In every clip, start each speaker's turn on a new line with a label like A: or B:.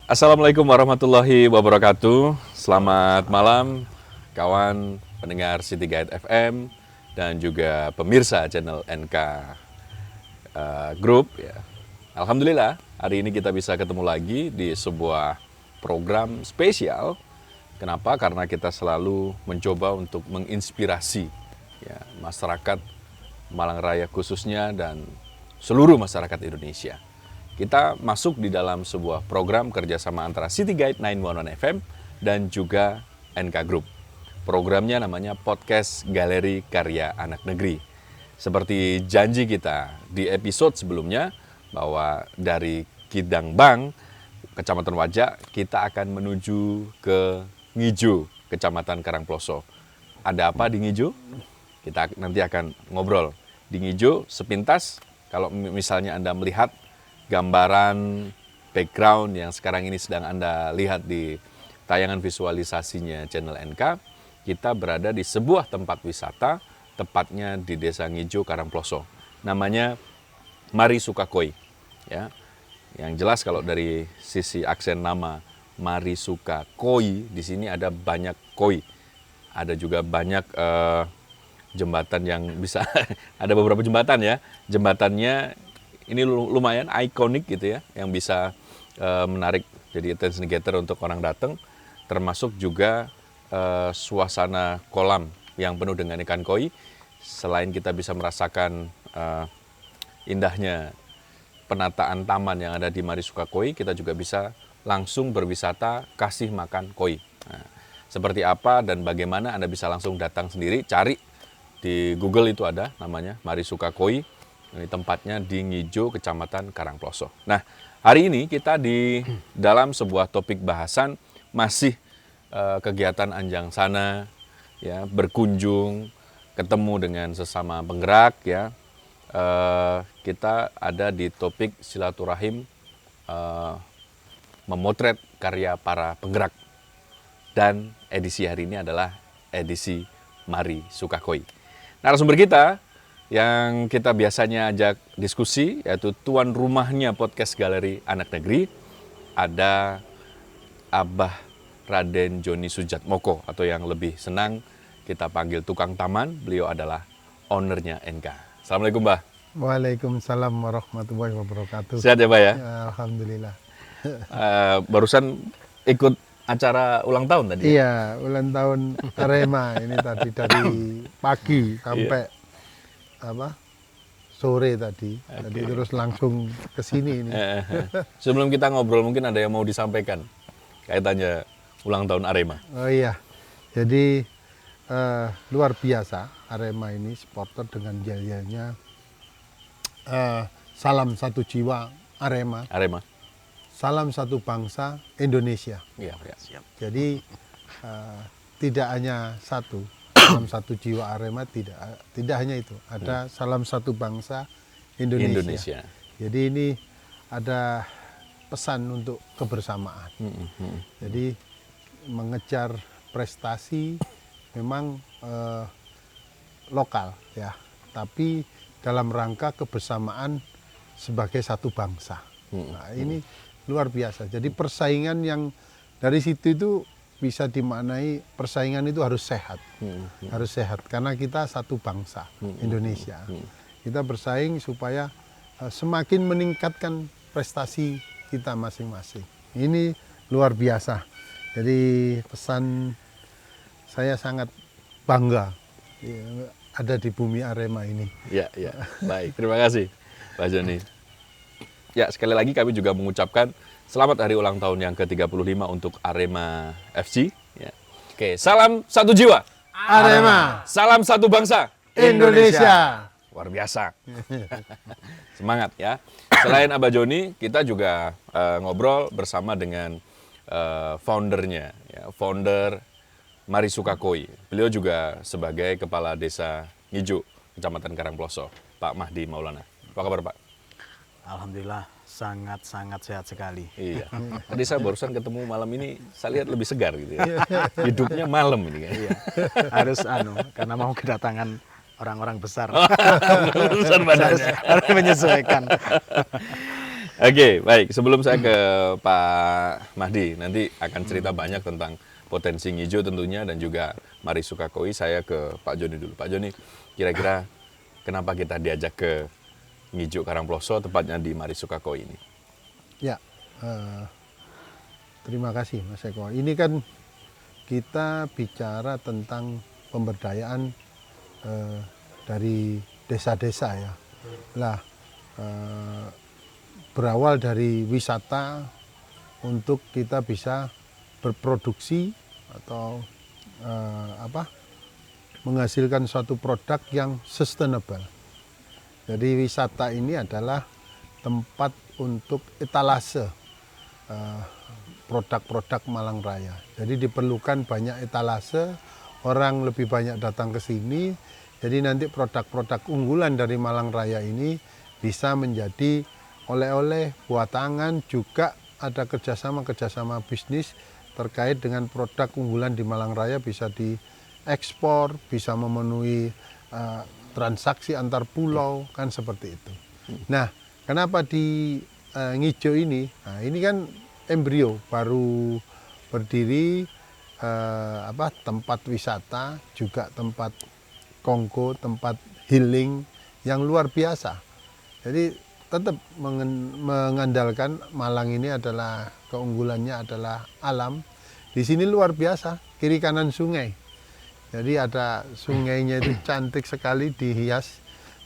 A: Assalamualaikum warahmatullahi wabarakatuh. Selamat malam kawan pendengar City Guide FM dan juga pemirsa channel NK Group ya. Alhamdulillah hari ini kita bisa ketemu lagi di sebuah program spesial. Kenapa? Karena kita selalu mencoba untuk menginspirasi ya, masyarakat Malang Raya khususnya dan seluruh masyarakat Indonesia. Kita masuk di dalam sebuah program kerjasama antara City Guide 911 FM dan juga NK Group. Programnya namanya Podcast Galeri Karya Anak Negeri. Seperti janji kita di episode sebelumnya bahwa dari Kidang Bang, Kecamatan Wajak, kita akan menuju ke Ngijo, Kecamatan Karangploso. Ada apa di Ngijo? Kita nanti akan ngobrol. Di Ngijo sepintas, kalau misalnya Anda melihat gambaran background yang sekarang ini sedang Anda lihat di tayangan visualisasinya channel NK, kita berada di sebuah tempat wisata, tepatnya di Desa Ngijo, Karangploso. Namanya Mari Sukakoi. Ya. Yang jelas kalau dari sisi aksen nama Mari Sukakoi, di sini ada banyak koi. Ada juga banyak jembatan yang bisa, ada beberapa jembatan ya. Jembatannya ini lumayan ikonik gitu ya, yang bisa menarik jadi attention getter untuk orang datang, termasuk juga suasana kolam yang penuh dengan ikan koi. Selain kita bisa merasakan indahnya penataan taman yang ada di Mari Sukakoi, kita juga bisa langsung berwisata kasih makan koi. Nah, seperti apa dan bagaimana Anda bisa langsung datang sendiri, cari di Google itu ada namanya Mari Sukakoi. Ini tempatnya di Ngijo, Kecamatan Karangploso. Nah, hari ini kita di dalam sebuah topik bahasan masih kegiatan Anjang Sana, ya, berkunjung, ketemu dengan sesama penggerak, ya. Kita ada di topik silaturahim memotret karya para penggerak. Dan edisi hari ini adalah edisi Mari Sukakoi. Narasumber kita yang kita biasanya ajak diskusi, yaitu tuan rumahnya Podcast Galeri Anak Negeri, ada Abah Raden Joni Sujatmoko, atau yang lebih senang kita panggil tukang taman. Beliau adalah ownernya NK. Assalamualaikum, Mbah.
B: Waalaikumsalam warahmatullahi wabarakatuh.
A: Sehat ya, Mbah ya?
B: Alhamdulillah.
A: Barusan ikut acara ulang tahun tadi?
B: Iya, ulang tahun Arema ini tadi dari pagi sampai sore tadi. Tadi terus langsung ke sini ini.
A: Sebelum kita ngobrol, mungkin ada yang mau disampaikan kaitannya ulang tahun Arema.
B: Oh iya, jadi luar biasa Arema ini supporter dengan jayanya. Salam satu jiwa Arema.
A: Arema.
B: Salam satu bangsa Indonesia.
A: Iya, siap.
B: Jadi tidak hanya satu. Salam satu jiwa Arema, tidak hanya itu, ada salam satu bangsa Indonesia. Jadi ini ada pesan untuk kebersamaan. Jadi mengejar prestasi memang lokal ya, tapi dalam rangka kebersamaan sebagai satu bangsa. Nah, ini luar biasa. Jadi persaingan yang dari situ itu bisa dimaknai persaingan itu harus sehat. Harus sehat karena kita satu bangsa Indonesia. Kita bersaing supaya semakin meningkatkan prestasi kita masing-masing. Ini luar biasa. Jadi pesan saya sangat bangga ada di bumi Arema ini.
A: Ya. Baik, terima kasih Pak Joni. Ya, sekali lagi kami juga mengucapkan selamat hari ulang tahun yang ke-35 untuk Arema FC. Ya. Oke, salam satu jiwa.
B: Arema.
A: Salam satu bangsa.
B: Indonesia.
A: Luar biasa. Semangat ya. Selain Abah Joni, kita juga ngobrol bersama dengan foundernya, ya, founder Mari Sukakoi. Beliau juga sebagai Kepala Desa Ngijo, Kecamatan Karangploso, Pak Mahdi Maulana. Apa kabar, Pak?
C: Alhamdulillah sangat-sangat sehat sekali.
A: Iya. Tadi saya barusan ketemu malam ini, saya lihat lebih segar gitu ya. Hidupnya malam ini kan.
C: Iya. Harus karena mau kedatangan orang-orang besar.
A: Besar badannya.
C: Harus menyesuaikan.
A: Oke, baik. Sebelum saya ke Pak Mahdi, nanti akan cerita banyak tentang potensi Ngijo tentunya dan juga Mari Sukakoi. Saya ke Pak Joni dulu. Pak Joni, kira-kira kenapa kita diajak ke Ngijo Karangploso, tepatnya di Mari Sukakoi ini?
B: Ya, terima kasih Mas Eko. Ini kan kita bicara tentang pemberdayaan dari desa-desa ya. Lah, berawal dari wisata untuk kita bisa berproduksi atau menghasilkan suatu produk yang sustainable. Jadi wisata ini adalah tempat untuk etalase produk-produk Malang Raya. Jadi diperlukan banyak etalase, orang lebih banyak datang ke sini. Jadi nanti produk-produk unggulan dari Malang Raya ini bisa menjadi oleh-oleh, buat tangan, juga ada kerjasama bisnis terkait dengan produk unggulan di Malang Raya bisa diekspor, bisa memenuhi transaksi antar pulau, kan seperti itu. Nah, kenapa di Ngijo ini? Nah, ini kan embrio baru berdiri tempat wisata, juga tempat kongko, tempat healing yang luar biasa. Jadi tetap mengandalkan Malang ini adalah keunggulannya adalah alam. Di sini luar biasa, kiri kanan sungai. Jadi ada sungainya itu cantik sekali dihias,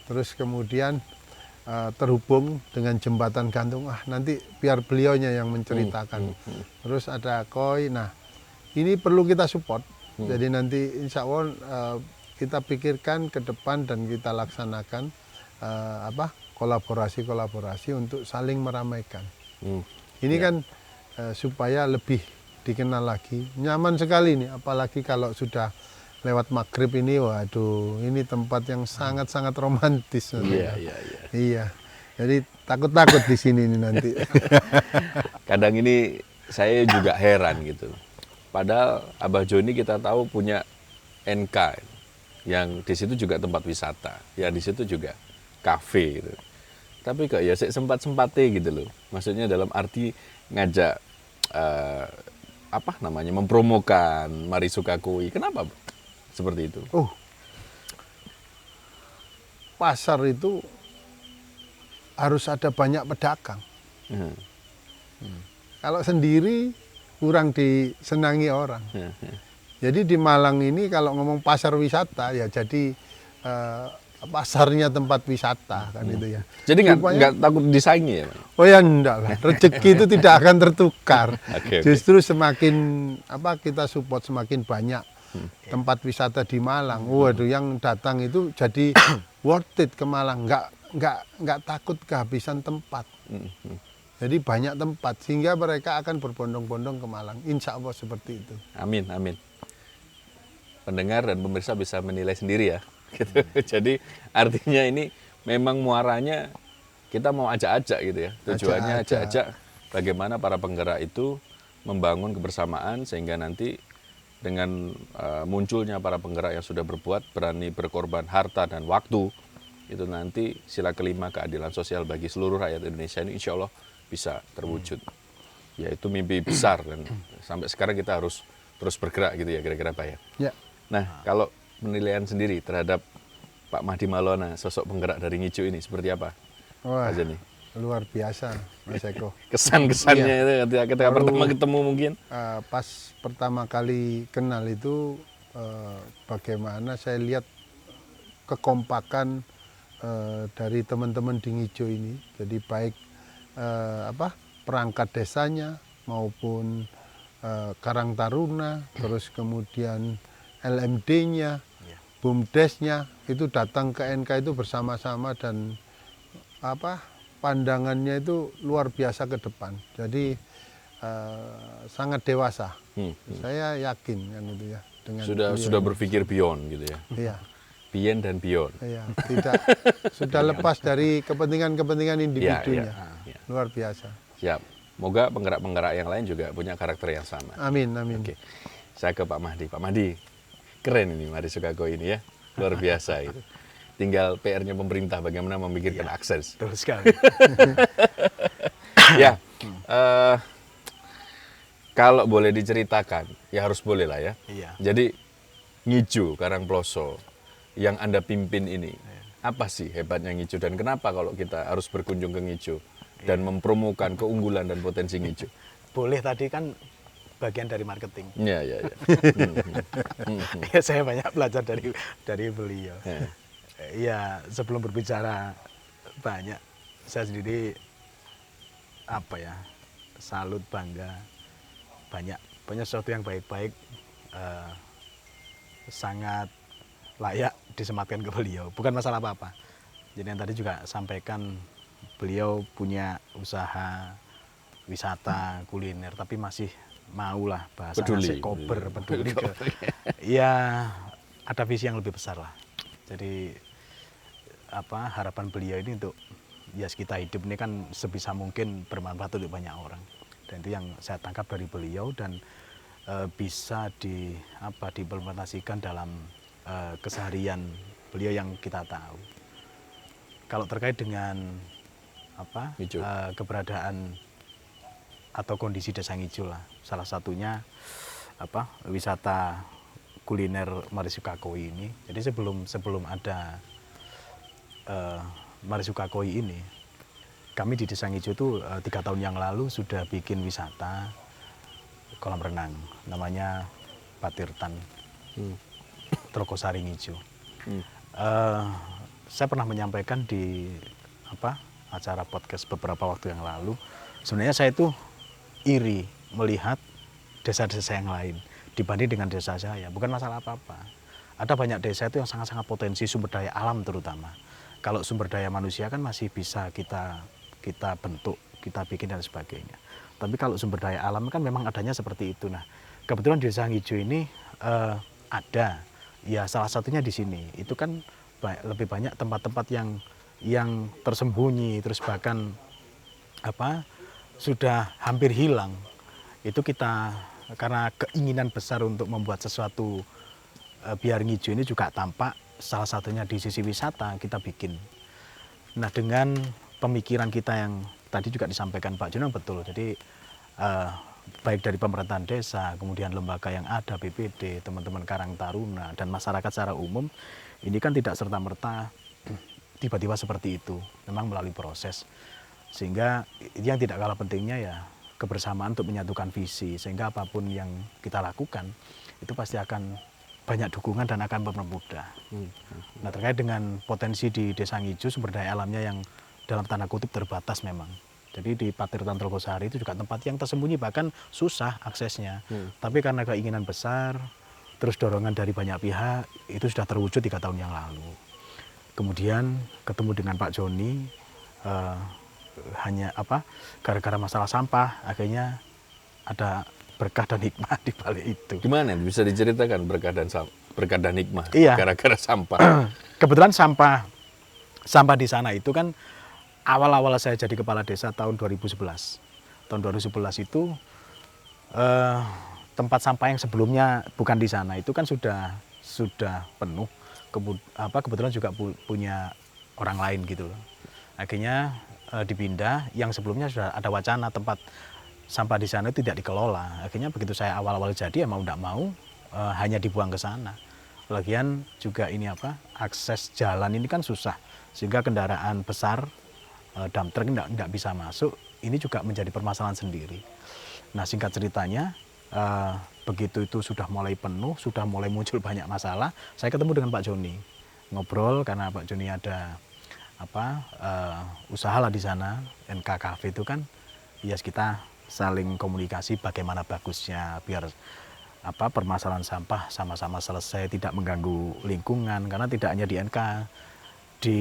B: terus kemudian terhubung dengan jembatan gantung. Nanti biar beliaunya yang menceritakan. Terus ada koi. Nah, ini perlu kita support. Jadi nanti insya Allah kita pikirkan ke depan dan kita laksanakan kolaborasi untuk saling meramaikan. Ini kan supaya lebih dikenal lagi. Nyaman sekali nih, apalagi kalau sudah lewat maghrib ini, waduh, ini tempat yang sangat-sangat romantis. Iya. Jadi takut-takut di sini nih nanti.
A: Kadang ini saya juga heran gitu. Padahal Abah Joni kita tahu punya NK yang di situ juga tempat wisata, yang di situ juga kafe gitu. Tapi kok ya sempat-sempatnya gitu loh. Maksudnya dalam arti ngajak mempromokan Mari Sukakoi. Kenapa seperti itu?
B: Pasar itu harus ada banyak pedagang. Kalau sendiri kurang disenangi orang. Jadi di Malang ini kalau ngomong pasar wisata ya jadi pasarnya tempat wisata kan itu ya.
A: Jadi nggak takut disaingi ya?
B: Oh ya enggak lah, rezeki itu tidak akan tertukar. Justru semakin kita support semakin banyak tempat wisata di Malang. Waduh, yang datang itu jadi worth it ke Malang, nggak takut kehabisan tempat. Jadi banyak tempat sehingga mereka akan berbondong-bondong ke Malang. Insya Allah seperti itu.
A: Amin, amin. Pendengar dan pemirsa bisa menilai sendiri ya. Gitu. Jadi artinya ini memang muaranya kita mau ajak-ajak gitu ya. Tujuannya ajak-ajak bagaimana para penggerak itu membangun kebersamaan sehingga nanti dengan munculnya para penggerak yang sudah berbuat, berani berkorban harta dan waktu, itu nanti sila kelima keadilan sosial bagi seluruh rakyat Indonesia ini insya Allah bisa terwujud. Yaitu mimpi besar dan sampai sekarang kita harus terus bergerak gitu ya kira-kira Pak ya.
B: Ya.
A: Nah, kalau penilaian sendiri terhadap Pak Mahdi Malona, sosok penggerak dari Ngijo ini seperti apa?
B: Wah,
A: Pak Joni?
B: luar biasa Mas Eko.
A: Kesan-kesannya itu ketika pertama ketemu mungkin?
B: Pas pertama kali kenal itu bagaimana saya lihat kekompakan dari teman-teman di Ngijo ini. Jadi baik perangkat desanya maupun Karang Taruna, terus kemudian LMD-nya, BUMDes-nya itu datang ke NK itu bersama-sama dan pandangannya itu luar biasa ke depan. Jadi sangat dewasa. Saya yakin kan itu ya dengan
A: sudah berpikir beyond gitu ya.
B: Iya.
A: Beyond dan beyond.
B: Iya, sudah lepas dari kepentingan-kepentingan individunya. Luar biasa.
A: Siap. Moga penggerak-penggerak yang lain juga punya karakter yang sama.
B: Amin, amin.
A: Oke. Saya ke Pak Mahdi. Pak Mahdi, keren ini Mari Sukakoi ini ya. Luar biasa itu. Tinggal PR-nya pemerintah bagaimana memikirkan akses.
C: Betul sekali.
A: Ya, eh, kalau boleh diceritakan, ya harus boleh lah ya.
C: Iya.
A: Jadi Ngicu Karangploso yang Anda pimpin ini, apa sih hebatnya Ngicu dan kenapa kalau kita harus berkunjung ke Ngicu dan mempromokan keunggulan dan potensi Ngicu?
C: Boleh tadi kan bagian dari marketing.
A: Iya, iya, iya.
C: Ya, saya banyak belajar dari beliau.
A: Ya.
C: Iya, sebelum berbicara banyak, saya sendiri apa ya, salut, bangga, banyak sesuatu yang baik-baik, sangat layak disematkan ke beliau. Bukan masalah apa-apa. Jadi yang tadi juga sampaikan, beliau punya usaha wisata kuliner, tapi masih maulah bahasa
A: Peduli.
C: nasi kober, peduli ke, ya ada visi yang lebih besar lah. Jadi apa harapan beliau ini untuk ya kita hidup ini kan sebisa mungkin bermanfaat untuk banyak orang, dan itu yang saya tangkap dari beliau dan bisa diimplementasikan dalam keseharian beliau yang kita tahu. Kalau terkait dengan
A: Ngicu.
C: keberadaan atau kondisi Desa Ngicu lah, salah satunya wisata kuliner Marisukakoi ini. Jadi sebelum ada Marisukakoi ini, kami di Desa Ngicu itu 3 tahun yang lalu sudah bikin wisata kolam renang, namanya Patirtan Trogosari Ngicu. Saya pernah menyampaikan di acara podcast beberapa waktu yang lalu, sebenarnya saya itu iri melihat desa-desa yang lain dibanding dengan desa saya. Bukan masalah apa-apa. Ada banyak desa itu yang sangat-sangat potensi sumber daya alam terutama. Kalau sumber daya manusia kan masih bisa kita bentuk, kita bikin dan sebagainya. Tapi kalau sumber daya alam kan memang adanya seperti itu. Nah, kebetulan di Desa Ngicu ini ada, ya salah satunya di sini. Itu kan lebih banyak tempat-tempat yang tersembunyi, terus bahkan sudah hampir hilang. Itu kita karena keinginan besar untuk membuat sesuatu biar Ngicu ini juga tampak, salah satunya di sisi wisata kita bikin. Nah, dengan pemikiran kita yang tadi juga disampaikan Pak Junang betul. Jadi baik dari pemerintahan desa, kemudian lembaga yang ada, BPD, teman-teman Karang Taruna, dan masyarakat secara umum, ini kan tidak serta-merta tiba-tiba seperti itu. Memang melalui proses. Sehingga yang tidak kalah pentingnya ya kebersamaan untuk menyatukan visi. Sehingga apapun yang kita lakukan, itu pasti akan banyak dukungan dan akan mempermudah. Nah, terkait dengan potensi di Desa Ngicu, sumber daya alamnya yang dalam tanda kutip terbatas memang. Jadi di Patirtan Trogosari itu juga tempat yang tersembunyi, bahkan susah aksesnya. Tapi karena keinginan besar, terus dorongan dari banyak pihak, itu sudah terwujud 3 tahun yang lalu. Kemudian ketemu dengan Pak Joni, gara-gara masalah sampah, akhirnya ada berkah dan hikmah di balik itu.
A: Gimana bisa diceritakan berkah dan hikmah
C: Iya.
A: gara-gara sampah?
C: Kebetulan sampah di sana itu kan awal-awal saya jadi kepala desa tahun 2011. Tahun 2011 itu tempat sampah yang sebelumnya bukan di sana itu kan sudah penuh. Kebetulan juga punya orang lain gitu loh. Akhirnya dipindah, yang sebelumnya sudah ada wacana tempat sampah di sana itu tidak dikelola. Akhirnya begitu saya awal-awal jadi ya mau tidak mau hanya dibuang ke sana. Lagian juga ini akses jalan ini kan susah, sehingga kendaraan besar dump truck tidak bisa masuk. Ini juga menjadi permasalahan sendiri. Nah, singkat ceritanya begitu itu sudah mulai penuh, sudah mulai muncul banyak masalah, saya ketemu dengan Pak Joni, ngobrol karena Pak Joni ada usaha lah di sana, NK Cafe itu kan, ya kita saling komunikasi bagaimana bagusnya biar permasalahan sampah sama-sama selesai, tidak mengganggu lingkungan, karena tidak hanya di NK, di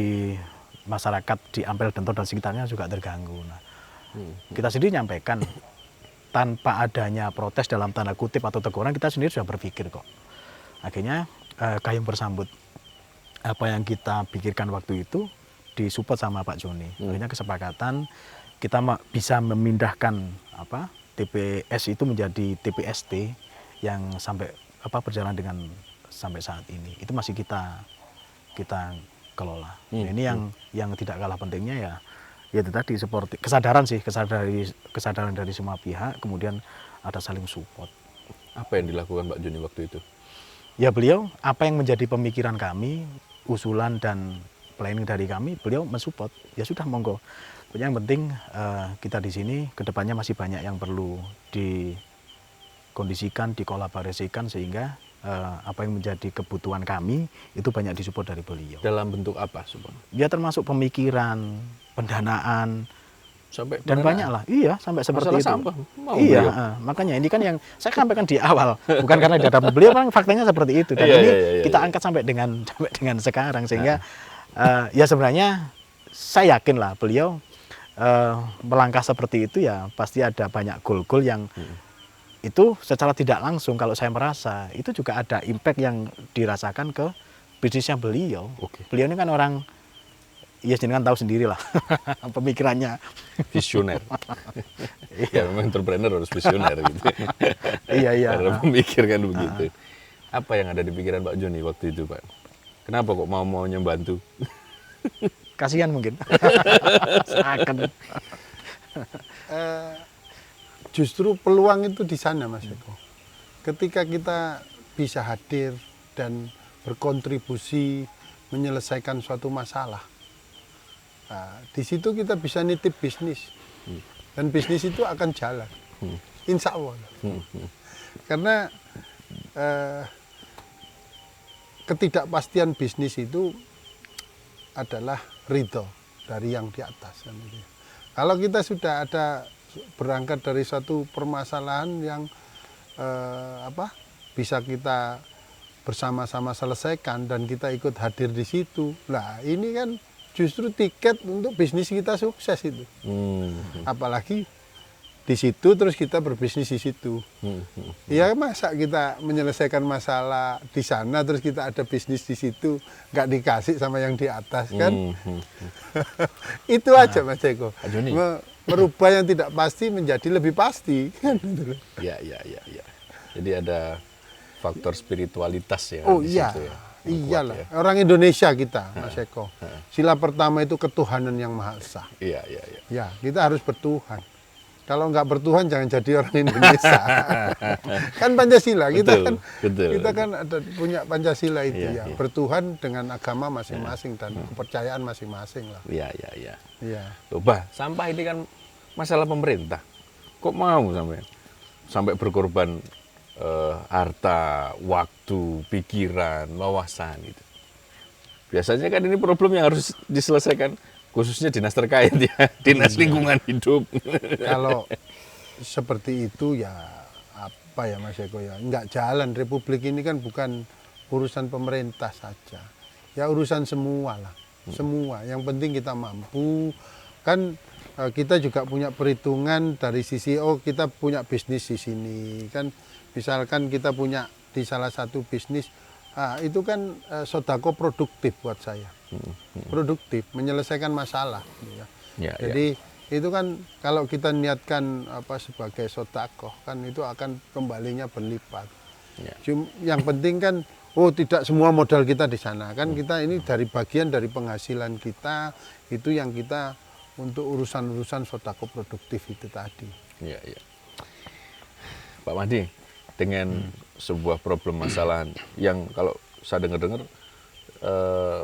C: masyarakat di Ampel Denton dan sekitarnya juga terganggu. Nah, kita sendiri nyampaikan tanpa adanya protes dalam tanda kutip atau teguran, kita sendiri sudah berpikir kok. Akhirnya kayung bersambut apa yang kita pikirkan waktu itu disupport sama Pak Joni. Akhirnya kesepakatan kita bisa memindahkan TPS itu menjadi TPST yang sampai berjalan dengan sampai saat ini. Itu masih kita kelola. Ini yang tidak kalah pentingnya ya ya itu tadi seperti kesadaran sih, kesadaran dari semua pihak, kemudian ada saling support.
A: Apa yang dilakukan Pak Joni waktu itu?
C: Ya beliau apa yang menjadi pemikiran kami, usulan dan planning dari kami, beliau mensupport. Ya sudah monggo. Yang penting kita di sini kedepannya masih banyak yang perlu dikondisikan, dikolaborasikan sehingga apa yang menjadi kebutuhan kami itu banyak disupport dari beliau.
A: Dalam bentuk apa, Subhan?
C: Ya termasuk pemikiran, pendanaan,
A: Sampai
C: dan
A: pendanaan?
C: banyak lah. Iya, sampai seperti
A: Masalah
C: itu.
A: sampah, mau
C: Iya,
A: beliau?
C: makanya ini kan yang saya sampaikan di awal, bukan karena di hadapan beliau, kan faktanya seperti itu. Dan
A: Iya,
C: ini
A: iya,
C: kita
A: iya.
C: angkat sampai dengan sekarang sehingga ya sebenarnya saya yakin lah beliau melangkah seperti itu ya pasti ada banyak goal-goal yang itu secara tidak langsung kalau saya merasa itu juga ada impact yang dirasakan ke bisnisnya beliau.
A: Oke.
C: Beliau ini kan orang ya jenengan tahu sendiri lah pemikirannya.
A: Visioner. Ya memang entrepreneur harus visioner gitu.
C: Iya.
A: Karena memikirkan begitu. Apa yang ada di pikiran Pak Joni waktu itu, Pak? Kenapa kok mau-maunya bantu?
C: Kasihan mungkin. Seakan.
B: Justru peluang itu di sana, Mas Eko. Ketika kita bisa hadir dan berkontribusi menyelesaikan suatu masalah, nah, di situ kita bisa nitip bisnis, dan bisnis itu akan jalan, insya Allah. Karena ketidakpastian bisnis itu adalah ridho dari yang di atas. Kalau kita sudah ada berangkat dari suatu permasalahan yang bisa kita bersama-sama selesaikan dan kita ikut hadir di situ. Nah, ini kan justru tiket untuk bisnis kita sukses itu. Apalagi di situ terus kita berbisnis di situ. Ya masa kita menyelesaikan masalah di sana terus kita ada bisnis di situ nggak dikasih sama yang di atas kan? Itu aja Mas Eko.
A: Pak Joni.
B: Merubah yang tidak pasti menjadi lebih pasti.
A: Ya. Jadi ada faktor spiritualitas ya
B: Oh
A: di
B: iya,
A: situ ya.
B: iyalah.
A: Kuat ya.
B: Orang Indonesia kita, Mas Eko. Sila pertama itu ketuhanan yang maha esa.
A: Iya.
B: Ya, kita harus bertuhan. Kalau nggak bertuhan jangan jadi orang Indonesia. Kan Pancasila kita
A: Betul,
B: kan
A: betul.
B: kita kan ada punya Pancasila itu
A: Iya,
B: ya.
A: iya.
B: Bertuhan dengan agama masing-masing dan kepercayaan masing-masing lah.
A: Iya.
B: Iya.
A: Coba, sampah ini kan masalah pemerintah. Kok mau sampai berkorban harta, waktu, pikiran, wawasan gitu. Biasanya kan ini problem yang harus diselesaikan khususnya dinas terkait ya, dinas lingkungan hidup.
B: Kalau seperti itu ya apa ya Mas Eko ya, nggak jalan. Republik ini kan bukan urusan pemerintah saja, ya urusan semua lah, semua. Yang penting kita mampu kan. Kita juga punya perhitungan dari sisi kita punya bisnis di sini kan, misalkan kita punya di salah satu bisnis itu kan sodako produktif buat saya, produktif menyelesaikan masalah ya. Jadi itu kan kalau kita niatkan sebagai sodako kan itu akan kembalinya berlipat ya. Yang penting kan tidak semua modal kita di sana kan, kita ini dari bagian dari penghasilan kita itu yang kita untuk urusan-urusan sodako produktif itu tadi.
A: Iya. Pak Madi, dengan sebuah problem masalah yang kalau saya dengar-dengar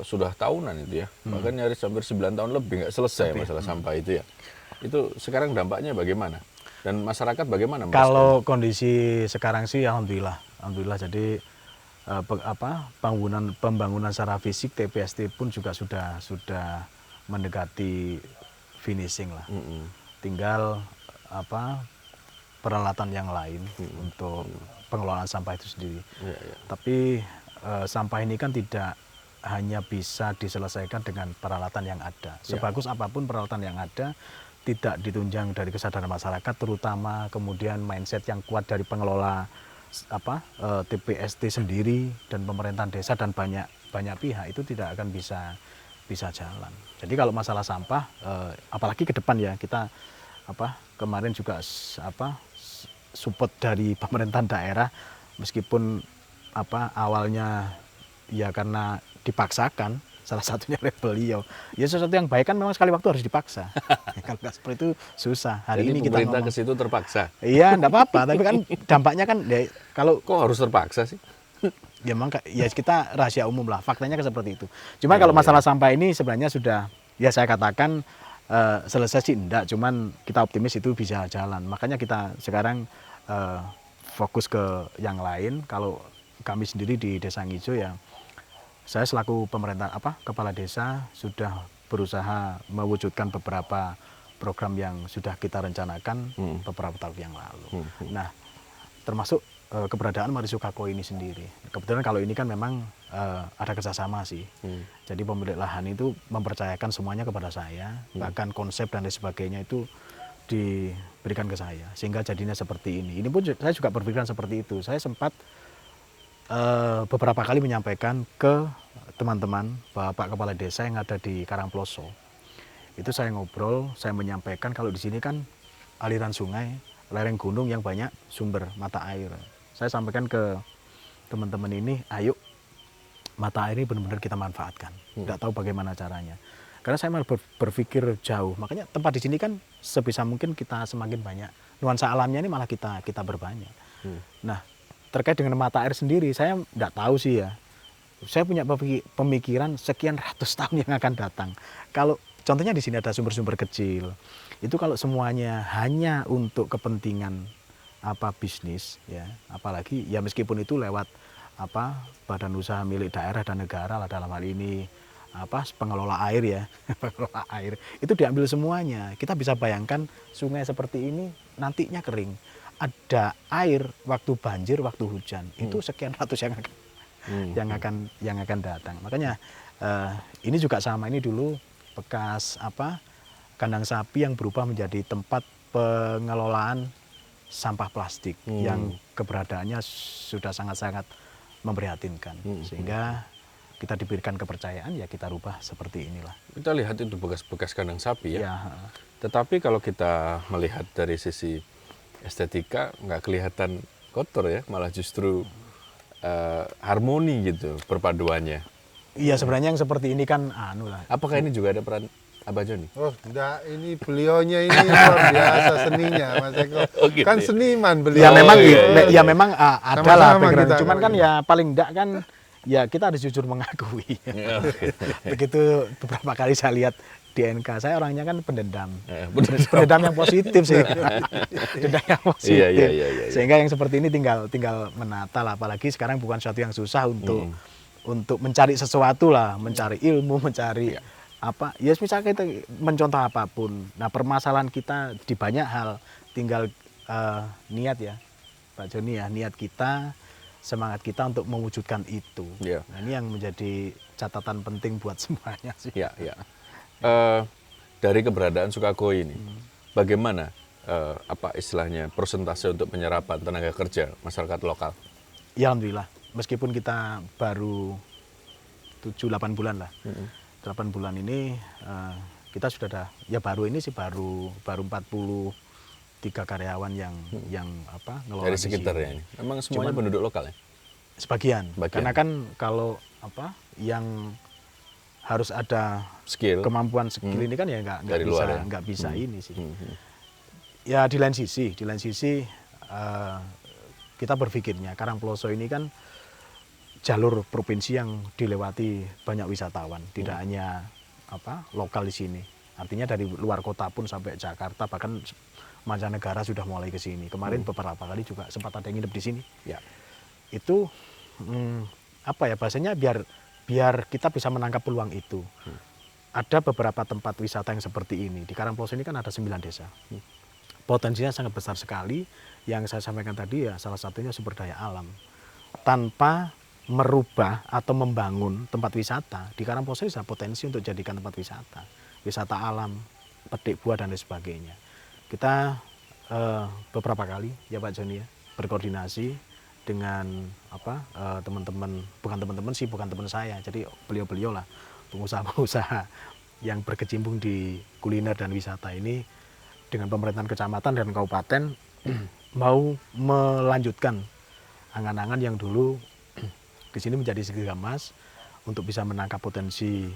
A: sudah tahunan itu ya, bahkan nyaris hampir 9 tahun lebih nggak selesai masalah sampah itu ya. Itu sekarang dampaknya bagaimana? Dan masyarakat bagaimana?
C: Kalau kondisi sekarang sih alhamdulillah. Jadi pembangunan secara fisik TPST pun juga sudah mendekati finishing lah. Tinggal peralatan yang lain untuk pengelolaan sampah itu sendiri. Tapi sampah ini kan tidak hanya bisa diselesaikan dengan peralatan yang ada. Sebagus apapun peralatan yang ada, tidak ditunjang dari kesadaran masyarakat, terutama kemudian mindset yang kuat dari pengelola TPST sendiri dan pemerintahan desa dan banyak pihak, itu tidak akan bisa jalan. Jadi kalau masalah sampah, apalagi ke depan ya, kita kemarin juga support dari pemerintahan daerah, meskipun awalnya ya karena dipaksakan salah satunya oleh beliau. Ya sesuatu yang baik kan memang sekali waktu harus dipaksa. Kalau nggak seperti itu susah. Hari
A: Jadi
C: ini kita
A: pemerintah
C: ngomong,
A: ke situ terpaksa.
C: iya enggak apa-apa, tapi kan dampaknya kan ya, kalau
A: Kok harus terpaksa sih?
C: ya memang ya kita rahasia umum lah, faktanya kan seperti itu. Cuma
A: Iya,
C: kalau masalah
A: iya.
C: sampah ini sebenarnya sudah, ya saya katakan selesai sih enggak, cuman kita optimis itu bisa jalan. Makanya kita sekarang fokus ke yang lain. Kalau kami sendiri di Desa Ngijo ya, saya selaku pemerintah kepala desa sudah berusaha mewujudkan beberapa program yang sudah kita rencanakan beberapa tahun yang lalu. Nah, termasuk keberadaan Marisukako ini sendiri. Kebetulan kalau ini kan memang ada kerjasama sih. Jadi pemilik lahan itu mempercayakan semuanya kepada saya, bahkan konsep dan lain sebagainya itu diberikan ke saya, sehingga jadinya seperti ini. Ini pun saya juga berpikiran seperti itu. Saya sempat beberapa kali menyampaikan ke teman-teman Bapak Kepala Desa yang ada di Karangploso. Itu saya ngobrol, saya menyampaikan kalau di sini kan aliran sungai, lereng gunung yang banyak sumber mata air. Saya sampaikan ke teman-teman ini, ayo mata air ini benar-benar kita manfaatkan. Tidak tahu bagaimana caranya. Karena saya malah berpikir jauh. Makanya tempat di sini kan sebisa mungkin kita semakin banyak. Nuansa alamnya ini malah kita berbanyak. Nah, terkait dengan mata air sendiri, saya tidak tahu sih ya. Saya punya pemikiran sekian ratus tahun yang akan datang. Kalau contohnya di sini ada sumber-sumber kecil, itu kalau semuanya hanya untuk kepentingan bisnis ya, apalagi ya meskipun itu lewat badan usaha milik daerah dan negara lah, dalam hal ini pengelola air ya, pengelola air itu diambil semuanya. Kita bisa bayangkan sungai seperti ini nantinya kering, ada air waktu banjir, waktu hujan, itu sekian ratus yang akan datang. Makanya ini juga sama, ini dulu bekas kandang sapi yang berubah menjadi tempat pengelolaan sampah plastik yang keberadaannya sudah sangat-sangat memprihatinkan. Sehingga kita diberikan kepercayaan, ya kita rubah seperti inilah.
A: Kita lihat itu bekas-bekas kandang sapi ya.
C: Ya.
A: Tetapi kalau kita melihat dari sisi estetika nggak kelihatan kotor ya, malah justru harmoni gitu perpaduannya.
C: Iya, sebenarnya yang seperti ini kan lah.
A: Apakah ini juga ada peran Abah Joni?
B: Oh, enggak, ini beliaunya ini luar biasa seninya, Mas Eko.
A: Oh, gitu
B: Kan
A: ya?
B: seniman
C: Ya
B: beliau.
C: memang
A: iya.
C: ya memang ada lah
B: Sama-sama
C: background.
B: kita
C: Cuman
B: kalau
C: kan
B: ini.
C: ya paling enggak kan ya kita harus jujur mengakui.
A: Ya, oke.
C: Begitu beberapa kali saya lihat di NK, saya orangnya kan pendendam.
A: Pendendam.
C: Pendendam yang positif sih. Pendendam yang positif.
A: Iya.
C: Sehingga yang seperti ini tinggal menata lah. Apalagi sekarang bukan sesuatu yang susah untuk mencari sesuatu lah, mencari ilmu, mencari ya misalnya kita mencontoh apapun. Nah, permasalahan kita di banyak hal tinggal niat ya, Pak Joni ya, niat kita, semangat kita untuk mewujudkan itu.
A: Iya.
C: Nah, ini yang menjadi catatan penting buat semuanya sih.
A: Ya. Dari keberadaan Sukako ini, bagaimana istilahnya persentase untuk penyerapan tenaga kerja masyarakat lokal?
C: Ya alhamdulillah, meskipun kita baru 7-8 bulan lah. 8 bulan ini kita sudah ada, ya baru 43 karyawan yang ngelola
A: Dari
C: di
A: sekitar
C: sini.
A: ya ini. Memang semuanya penduduk lokal ya?
C: Sebagian. Karena kan kalau yang harus ada
A: Skill.
C: kemampuan skill ini kan ya nggak
A: Dari
C: bisa
A: luar ya?
C: nggak bisa ini sih. Ya di lain sisi kita berpikirnya Karangploso ini kan jalur provinsi yang dilewati banyak wisatawan, tidak hanya lokal di sini. Artinya dari luar kota pun sampai Jakarta, bahkan mancanegara sudah mulai ke sini. Kemarin beberapa kali juga sempat ada yang nginep di sini.
A: Ya.
C: Itu bahasanya biar kita bisa menangkap peluang itu. Ada beberapa tempat wisata yang seperti ini. Di Karangploso ini kan ada 9 desa. Potensinya sangat besar sekali. Yang saya sampaikan tadi ya salah satunya sumber daya alam. Tanpa merubah atau membangun tempat wisata, di Karangploso bisa potensi untuk jadikan tempat wisata alam, petik buah dan lain sebagainya. Kita beberapa kali ya Pak Joni ya, berkoordinasi dengan teman-teman, bukan teman saya, jadi beliau lah pengusaha-pengusaha yang berkecimpung di kuliner dan wisata ini dengan pemerintahan kecamatan dan kabupaten mau melanjutkan angan-angan yang dulu di sini menjadi segera emas untuk bisa menangkap potensi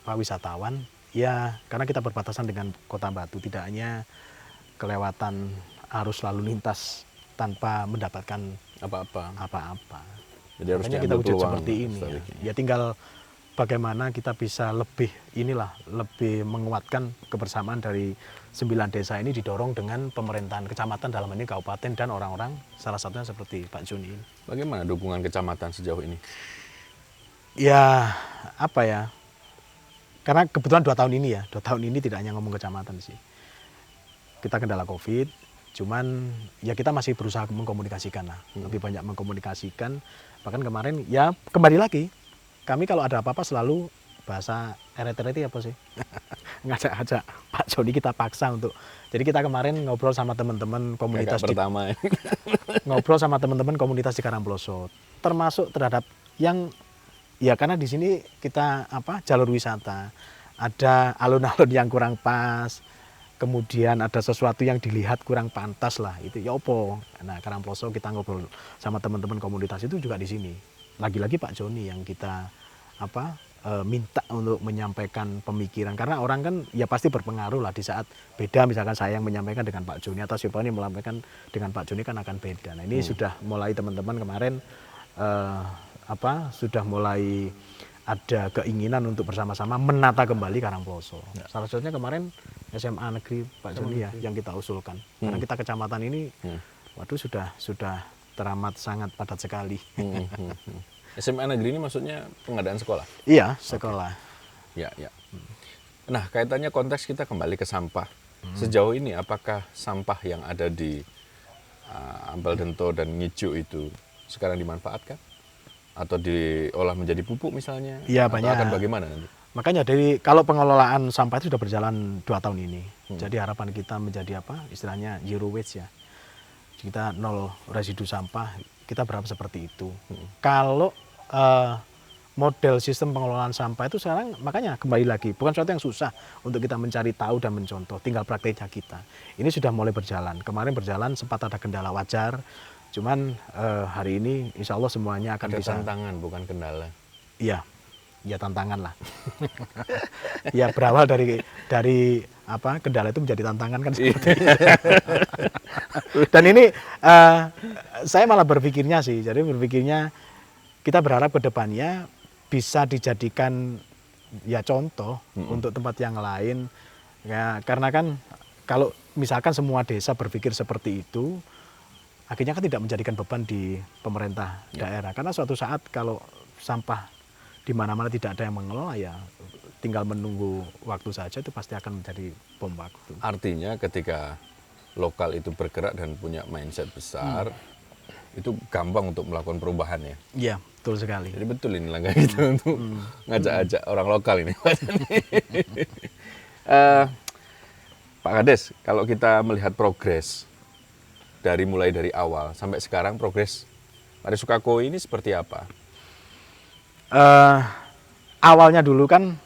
C: wisatawan, ya karena kita berbatasan dengan Kota Batu, tidak hanya kelewatan arus lalu lintas tanpa mendapatkan apa-apa.
A: Jadi harus
C: Makanya kita
A: diambil
C: wujud
A: peluang
C: seperti ini.
A: sebaliknya.
C: Ya tinggal bagaimana kita bisa lebih menguatkan kebersamaan dari 9 desa ini, didorong dengan pemerintahan kecamatan, dalam ini kabupaten, dan orang-orang, salah satunya seperti Pak Joni ini.
A: Bagaimana dukungan kecamatan sejauh ini?
C: Ya apa ya, karena kebetulan 2 tahun ini 2 tahun ini tidak hanya ngomong kecamatan sih, kita kendala COVID, cuman ya kita masih berusaha mengkomunikasikan lah, lebih banyak mengkomunikasikan. Bahkan kemarin ya kembali lagi, kami kalau ada apa-apa selalu bahasa RT apa sih, ngajak-ngajak Pak Joni, kita paksa untuk. Jadi kita kemarin ngobrol sama teman-teman komunitas
A: pertama
C: ngobrol sama teman-teman komunitas di Karangploso, termasuk terhadap yang ya karena di sini kita jalur wisata, ada alun-alun yang kurang pas, kemudian ada sesuatu yang dilihat kurang pantas lah, itu ya opo. Nah Karangploso kita ngobrol sama teman-teman komunitas itu juga di sini. Lagi-lagi Pak Joni yang kita minta untuk menyampaikan pemikiran, karena orang kan ya pasti berpengaruh lah di saat beda, misalkan saya yang menyampaikan dengan Pak Joni atau siapa yang menyampaikan dengan Pak Joni kan akan beda. Nah ini sudah mulai teman-teman kemarin sudah mulai ada keinginan untuk bersama-sama menata kembali Karangploso. Salah satunya kemarin SMA Negeri Pak Joni ya yang kita usulkan. Karena kita kecamatan ini waduh sudah teramat sangat padat sekali.
A: SMA Negeri ini maksudnya pengadaan sekolah?
C: Iya, sekolah.
A: Ya. Nah, kaitannya konteks kita kembali ke sampah. Sejauh ini apakah sampah yang ada di Ampel Dento dan Ngijuk itu sekarang dimanfaatkan? Atau diolah menjadi pupuk misalnya?
C: Iya,
A: atau
C: banyak.
A: akan bagaimana nanti?
C: Makanya kalau pengelolaan sampah itu sudah berjalan 2 tahun ini. Jadi harapan kita menjadi istilahnya zero waste ya. Kita 0 residu sampah, kita berharap seperti itu. Kalau model sistem pengelolaan sampah itu sekarang, makanya kembali lagi, bukan sesuatu yang susah untuk kita mencari tahu dan mencontoh, tinggal prakteknya kita. Ini sudah mulai berjalan. Kemarin berjalan sempat ada kendala wajar, cuman hari ini insya Allah semuanya akan
A: Ada
C: bisa.
A: tantangan bukan kendala.
C: Iya, ya tantangan lah. Ya berawal dari kendala itu menjadi tantangan kan seperti itu. Dan ini saya malah berpikirnya kita berharap ke depannya bisa dijadikan ya contoh untuk tempat yang lain. Ya, karena kan kalau misalkan semua desa berpikir seperti itu, akhirnya kan tidak menjadikan beban di pemerintah daerah. Karena suatu saat kalau sampah di mana-mana tidak ada yang mengelola, ya tinggal menunggu waktu saja, itu pasti akan menjadi bom waktu.
A: Artinya ketika lokal itu bergerak dan punya mindset besar, itu gampang untuk melakukan perubahan ya.
C: Iya, betul sekali.
A: Jadi betul ini langkah kita untuk ngajak-ajak orang lokal ini. Pak Kades, kalau kita melihat progres mulai dari awal sampai sekarang, progres Mari Sukakoi ini seperti apa?
C: Awalnya dulu kan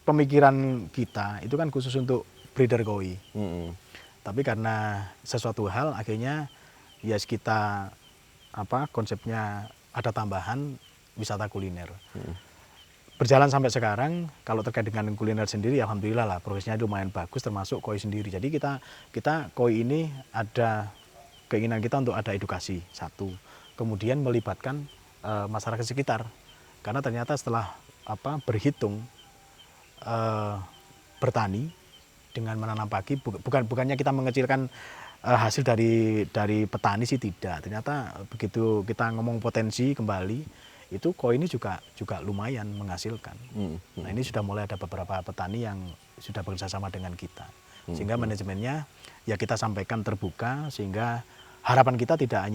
C: pemikiran kita itu kan khusus untuk breeder koi. Tapi karena sesuatu hal akhirnya ya kita konsepnya ada tambahan wisata kuliner. Berjalan sampai sekarang, kalau terkait dengan kuliner sendiri alhamdulillah lah progresnya lumayan bagus, termasuk koi sendiri. Jadi kita koi ini ada keinginan kita untuk ada edukasi satu, kemudian melibatkan masyarakat sekitar. Karena ternyata setelah berhitung bertani dengan menanam padi, bukannya kita mengecilkan hasil dari petani sih, tidak. Ternyata begitu kita ngomong potensi kembali, itu koi ini juga lumayan menghasilkan. Nah ini sudah mulai ada beberapa petani yang sudah bekerjasama dengan kita, sehingga manajemennya ya kita sampaikan terbuka, sehingga harapan kita tidak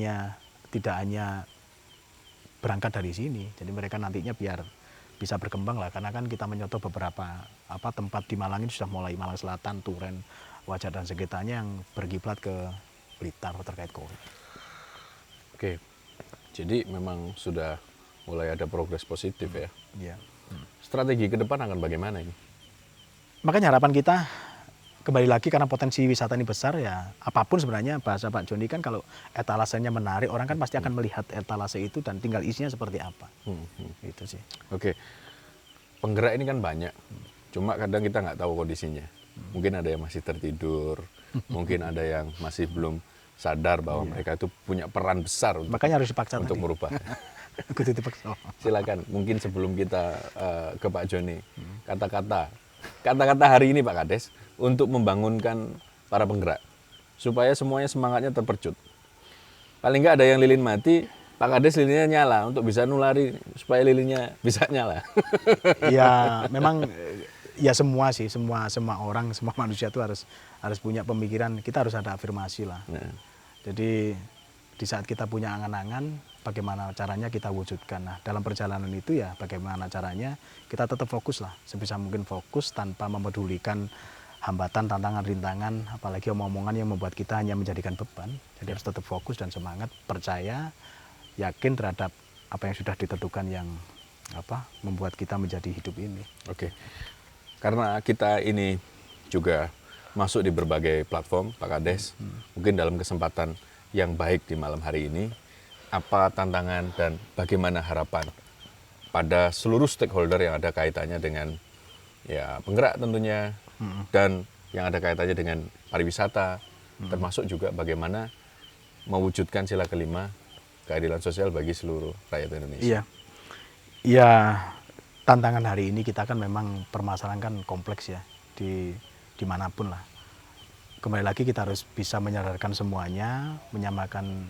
C: hanya berangkat dari sini, jadi mereka nantinya biar bisa berkembang lah, karena kan kita menyoto beberapa tempat di Malang ini sudah mulai, Malang Selatan, Turen, Wajah dan sekitarnya yang berkiblat ke Blitar terkait koi.
A: Oke, jadi memang sudah mulai ada progres positif ya.
C: Iya.
A: Strategi ke depan akan bagaimana ini?
C: Makanya harapan kita kembali lagi karena potensi wisata ini besar ya, apapun sebenarnya bahasa Pak Joni kan kalau etalasenya menarik, orang kan pasti akan melihat etalase itu dan tinggal isinya seperti apa. Itu sih.
A: Oke, penggerak ini kan banyak, cuma kadang kita nggak tahu kondisinya. Mungkin ada yang masih tertidur, mungkin ada yang masih belum sadar bahwa mereka itu punya peran besar untuk,
C: Makanya harus dipaksa
A: untuk
C: tadi.
A: merubah.
C: Kudu dipaksa.
A: Silakan, mungkin sebelum kita ke Pak Joni, kata-kata hari ini Pak Kades untuk membangunkan para penggerak supaya semuanya semangatnya terpercut. Paling nggak ada yang lilin mati, Pak Kades lilinnya nyala untuk bisa nulari supaya lilinnya bisa nyala.
C: Ya memang ya semua sih, semua orang, semua manusia itu harus punya pemikiran. Kita harus ada afirmasi lah.
A: Nah,
C: Jadi di saat kita punya angan-angan, bagaimana caranya kita wujudkan. Nah dalam perjalanan itu ya bagaimana caranya kita tetap fokus lah, sebisa mungkin fokus tanpa memedulikan hambatan, tantangan, rintangan, apalagi omong-omongan yang membuat kita hanya menjadikan beban. Jadi harus tetap fokus dan semangat, percaya, yakin terhadap apa yang sudah ditentukan yang membuat kita menjadi hidup ini.
A: Oke, karena kita ini juga masuk di berbagai platform, Pak Kades. Mungkin dalam kesempatan yang baik di malam hari ini, apa tantangan dan bagaimana harapan pada seluruh stakeholder yang ada kaitannya dengan ya penggerak tentunya, dan yang ada kaitannya dengan pariwisata, termasuk juga bagaimana mewujudkan sila kelima keadilan sosial bagi seluruh rakyat Indonesia.
C: Iya, ya tantangan hari ini kita kan memang permasalahan kan kompleks ya dimanapun lah. Kembali lagi kita harus bisa menyadarkan semuanya, menyamakan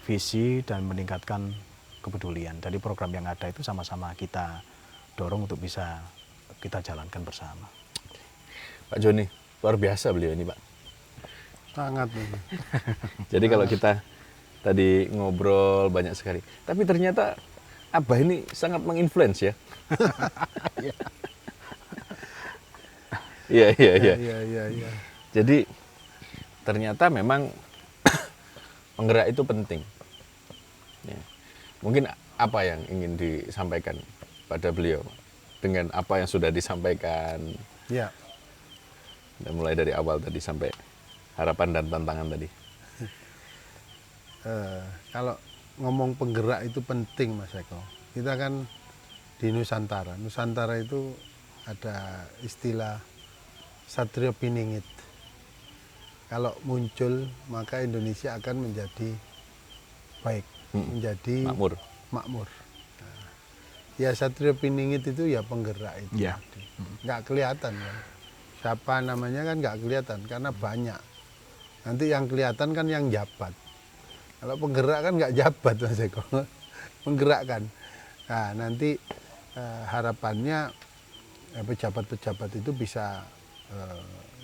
C: visi dan meningkatkan kepedulian. Jadi program yang ada itu sama-sama kita dorong untuk bisa kita jalankan bersama.
A: Pak Joni, luar biasa beliau ini Pak.
B: Sangat.
A: Jadi kalau kita tadi ngobrol banyak sekali, tapi ternyata Abah ini sangat menginfluence ya. Iya.
B: Iya.
A: Jadi ternyata memang penggerak itu penting. Ya. Mungkin apa yang ingin disampaikan pada beliau dengan apa yang sudah disampaikan,
B: Ya.
A: dan mulai dari awal tadi sampai harapan dan tantangan tadi.
B: Kalau ngomong penggerak itu penting Mas Eko. Kita kan di Nusantara. Nusantara itu ada istilah Satrio Piningit. Kalau muncul maka Indonesia akan menjadi baik, menjadi
A: Makmur.
B: makmur. Nah, ya Satrio Piningit itu ya penggerak itu.
C: Ya.
B: Nggak kelihatan kan. Siapa namanya kan nggak kelihatan karena banyak. Nanti yang kelihatan kan yang jabat. Kalau penggerak kan nggak jabat Mas Eko, menggerakkan. Nah nanti harapannya pejabat-pejabat itu bisa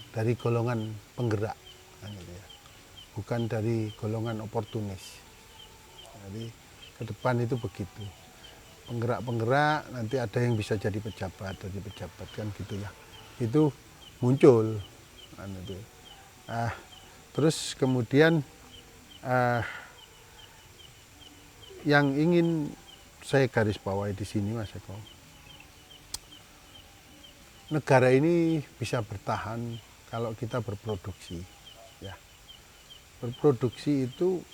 B: dari golongan penggerak, kan gitu ya. Bukan dari golongan oportunis. Jadi ke depan itu begitu. Penggerak-penggerak nanti ada yang bisa jadi pejabat kan gitu ya. Itu muncul, kan itu. Terus kemudian yang ingin saya garis bawahi di sini Mas Eko, negara ini bisa bertahan kalau kita berproduksi, ya. Berproduksi itu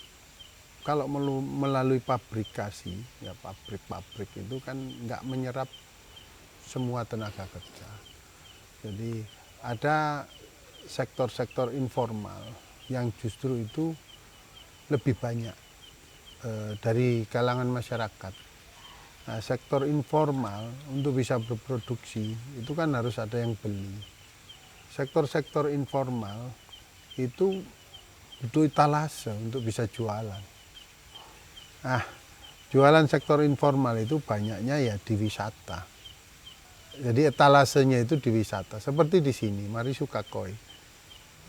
B: kalau melalui pabrikasi, ya pabrik-pabrik itu kan nggak menyerap semua tenaga kerja. Jadi ada sektor-sektor informal yang justru itu lebih banyak dari kalangan masyarakat. Nah, sektor informal untuk bisa berproduksi itu kan harus ada yang beli. Sektor-sektor informal itu butuh etalase untuk bisa jualan. Nah, jualan sektor informal itu banyaknya ya di wisata. Jadi etalasenya itu di wisata. Seperti di sini, Mari Sukakoi.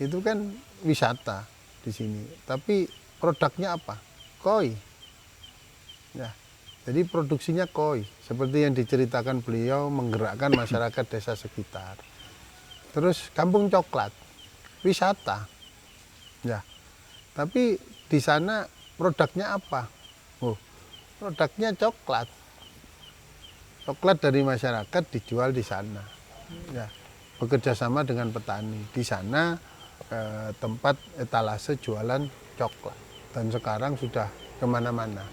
B: Itu kan wisata di sini. Tapi produknya apa? Koi. Ya. Jadi produksinya koi. Seperti yang diceritakan beliau menggerakkan masyarakat desa sekitar. Terus kampung coklat. Wisata. Ya. Tapi di sana produknya apa? Oh, produknya coklat. Coklat dari masyarakat dijual di sana. Ya. bekerja sama dengan petani. Di sana tempat etalase jualan coklat dan sekarang sudah kemana-mana.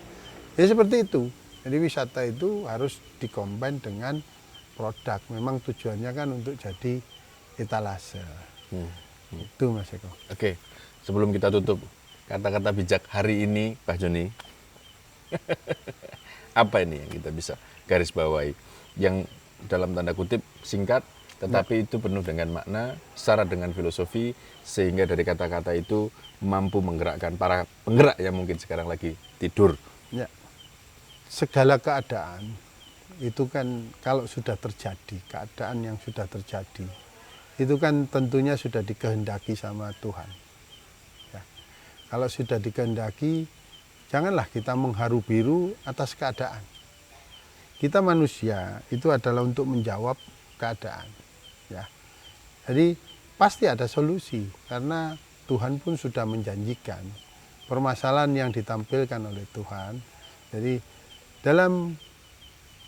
B: Ya seperti itu. Jadi wisata itu harus dikombin dengan produk. Memang tujuannya kan untuk jadi etalase. Itu Mas Eko.
A: Oke, sebelum kita tutup, kata-kata bijak hari ini, Pak Joni. Apa ini yang kita bisa garis bawahi? Yang dalam tanda kutip singkat, tetapi itu penuh dengan makna, syarat dengan filosofi, sehingga dari kata-kata itu mampu menggerakkan para penggerak yang mungkin sekarang lagi tidur.
B: Ya. Segala keadaan itu kan kalau sudah terjadi, keadaan yang sudah terjadi, itu kan tentunya sudah dikehendaki sama Tuhan. Ya. Kalau sudah dikehendaki, janganlah kita mengharu biru atas keadaan. Kita manusia itu adalah untuk menjawab keadaan. Ya. Jadi pasti ada solusi karena Tuhan pun sudah menjanjikan permasalahan yang ditampilkan oleh Tuhan. Jadi dalam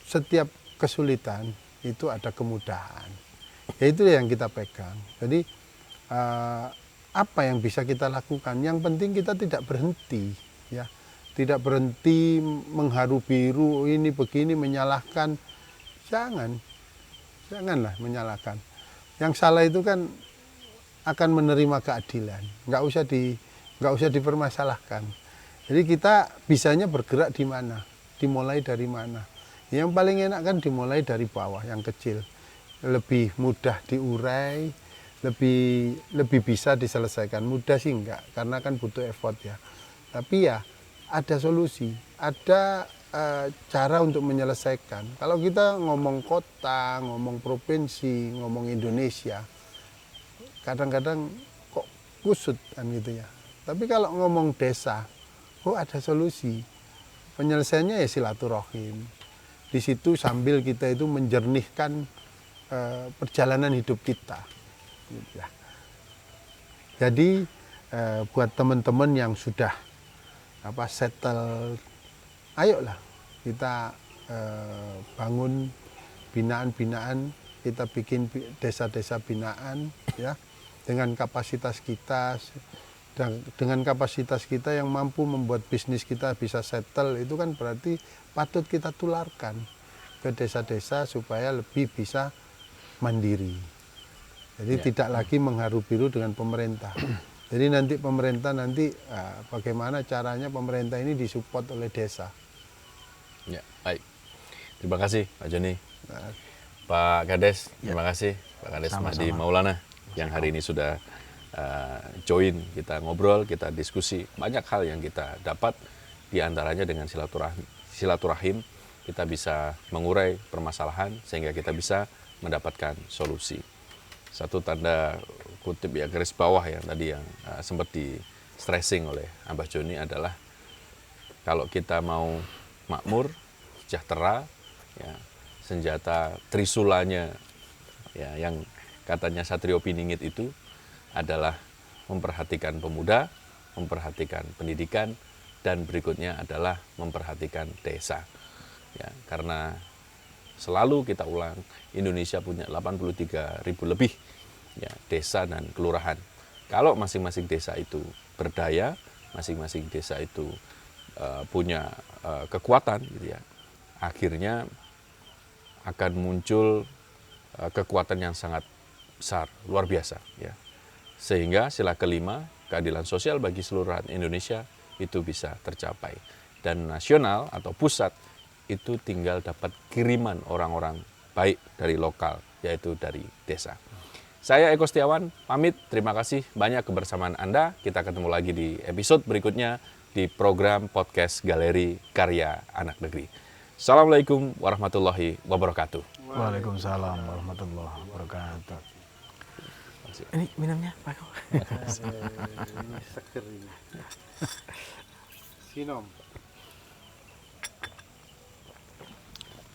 B: setiap kesulitan itu ada kemudahan. Ya itu yang kita pegang. Jadi apa yang bisa kita lakukan? Yang penting kita tidak berhenti, ya. Tidak berhenti mengharu biru ini begini menyalahkan. Janganlah menyalahkan. Yang salah itu kan akan menerima keadilan. Nggak usah dipermasalahkan. Jadi kita bisanya bergerak di mana? Dimulai dari mana? Yang paling enak kan dimulai dari bawah, yang kecil. Lebih mudah diurai, lebih bisa diselesaikan. Mudah sih enggak, karena kan butuh effort ya. Tapi ya ada solusi, ada cara untuk menyelesaikan. Kalau kita ngomong kota, ngomong provinsi, ngomong Indonesia, kadang-kadang kok kusut kan gitu ya. Tapi kalau ngomong desa, ada solusi. Penyelesaiannya ya silaturahim. Di situ sambil kita itu menjernihkan perjalanan hidup kita. Jadi buat teman-teman yang sudah settle, ayolah kita bangun binaan-binaan, kita bikin desa-desa binaan, ya, dengan kapasitas kita. Dengan kapasitas kita yang mampu membuat bisnis kita bisa settle, itu kan berarti patut kita tularkan ke desa-desa supaya lebih bisa mandiri. Jadi tidak lagi mengharu biru dengan pemerintah. Jadi nanti pemerintah bagaimana caranya pemerintah ini disupport oleh desa.
A: Ya, baik. Terima kasih Pak Joni. Pak Kades, terima kasih Pak Kades Mahdi Maulana yang hari ini sudah join kita ngobrol, kita diskusi banyak hal yang kita dapat, diantaranya dengan silaturahim kita bisa mengurai permasalahan sehingga kita bisa mendapatkan solusi. Satu tanda kutip ya garis bawah yang tadi yang sempat di stressing oleh Abah Joni adalah kalau kita mau makmur, sejahtera, ya, senjata trisulanya ya, yang katanya Satrio Piningit itu adalah memperhatikan pemuda, memperhatikan pendidikan, dan berikutnya adalah memperhatikan desa. Ya, karena selalu kita ulang, Indonesia punya 83.000 lebih ya, desa dan kelurahan. Kalau masing-masing desa itu berdaya, masing-masing desa itu punya kekuatan, gitu ya, akhirnya akan muncul kekuatan yang sangat besar, luar biasa. Ya. Sehingga sila kelima, keadilan sosial bagi seluruh rakyat Indonesia itu bisa tercapai. Dan nasional atau pusat itu tinggal dapat kiriman orang-orang baik dari lokal, yaitu dari desa. Saya Eko Setiawan, pamit. Terima kasih banyak kebersamaan Anda. Kita ketemu lagi di episode berikutnya di program podcast Galeri Karya Anak Negeri. Assalamualaikum warahmatullahi wabarakatuh.
C: Waalaikumsalam warahmatullahi wabarakatuh. Ini minumnya Pak.
B: Ini seger ini. Sinom.